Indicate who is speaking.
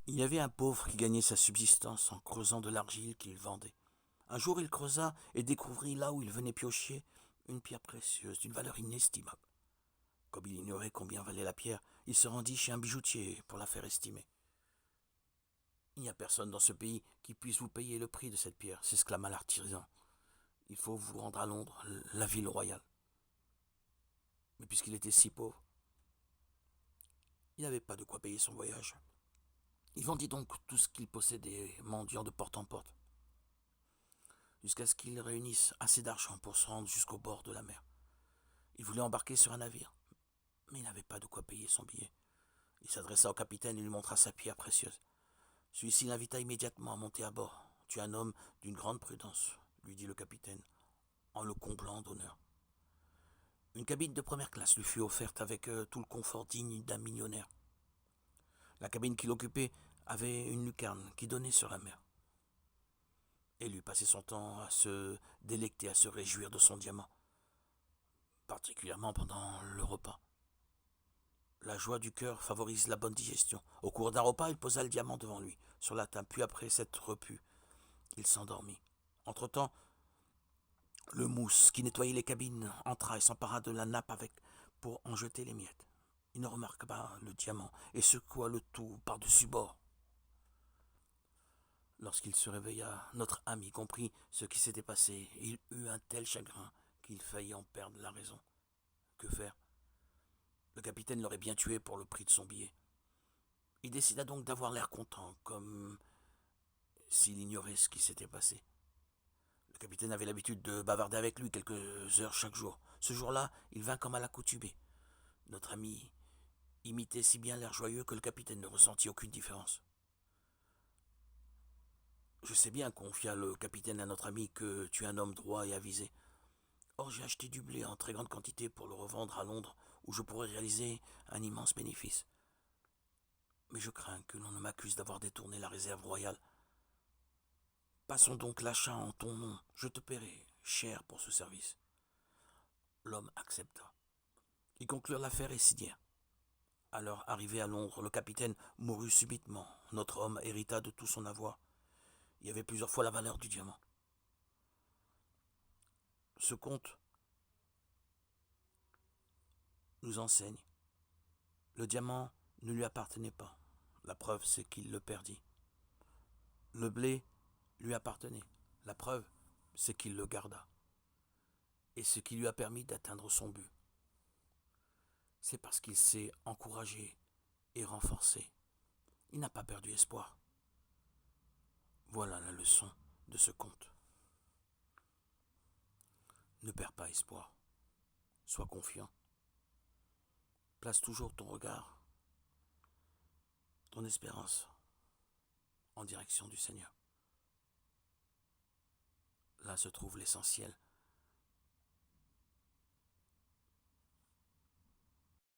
Speaker 1: Il y avait un pauvre qui gagnait sa subsistance en creusant de l'argile qu'il vendait. Un jour il creusa et découvrit là où il venait piocher une pierre précieuse d'une valeur inestimable. Comme il ignorait combien valait la pierre, il se rendit chez un bijoutier pour la faire estimer. Il n'y a personne dans ce pays qui puisse vous payer le prix de cette pierre, s'exclama l'artisan. Il faut vous rendre à Londres, la ville royale. Mais puisqu'il était si pauvre, il n'avait pas de quoi payer son voyage. Il vendit donc tout ce qu'il possédait, mendiant de porte en porte, jusqu'à ce qu'il réunisse assez d'argent pour se rendre jusqu'au bord de la mer. Il voulait embarquer sur un navire, mais il n'avait pas de quoi payer son billet. Il s'adressa au capitaine et lui montra sa pierre précieuse. Celui-ci l'invita immédiatement à monter à bord. Tu es un homme d'une grande prudence, lui dit le capitaine, en le comblant d'honneur. Une cabine de première classe lui fut offerte avec tout le confort digne d'un millionnaire. La cabine qu'il occupait avait une lucarne qui donnait sur la mer. Et lui passait son temps à se délecter, à se réjouir de son diamant, particulièrement pendant le repas. La joie du cœur favorise la bonne digestion. Au cours d'un repas, il posa le diamant devant lui, sur la table, puis après s'être repu, il s'endormit. Entre-temps, le mousse qui nettoyait les cabines entra et s'empara de la nappe pour en jeter les miettes. Il ne remarqua pas le diamant et secoua le tout par-dessus bord. Lorsqu'il se réveilla, notre ami comprit ce qui s'était passé. Il eut un tel chagrin qu'il faillit en perdre la raison. Que faire? Le capitaine l'aurait bien tué pour le prix de son billet. Il décida donc d'avoir l'air content, comme s'il ignorait ce qui s'était passé. Le capitaine avait l'habitude de bavarder avec lui quelques heures chaque jour. Ce jour-là, il vint comme à l'accoutumée. Notre ami imitait si bien l'air joyeux que le capitaine ne ressentit aucune différence. Je sais bien, confia le capitaine à notre ami, que tu es un homme droit et avisé. Or, j'ai acheté du blé en très grande quantité pour le revendre à Londres, où je pourrais réaliser un immense bénéfice. Mais je crains que l'on ne m'accuse d'avoir détourné la réserve royale. Passons donc l'achat en ton nom, je te paierai cher pour ce service. L'homme accepta. Ils conclurent l'affaire et signèrent. Alors, arrivé à Londres, le capitaine mourut subitement. Notre homme hérita de tout son avoir. Il y avait plusieurs fois la valeur du diamant. Ce conte nous enseigne. Le diamant ne lui appartenait pas. La preuve, c'est qu'il le perdit. Le blé lui appartenait. La preuve, c'est qu'il le garda. Et ce qui lui a permis d'atteindre son but. C'est parce qu'il s'est encouragé et renforcé. Il n'a pas perdu espoir. Voilà la leçon de ce conte. Ne perds pas espoir. Sois confiant. Place toujours ton regard, ton espérance en direction du Seigneur. Là se trouve l'essentiel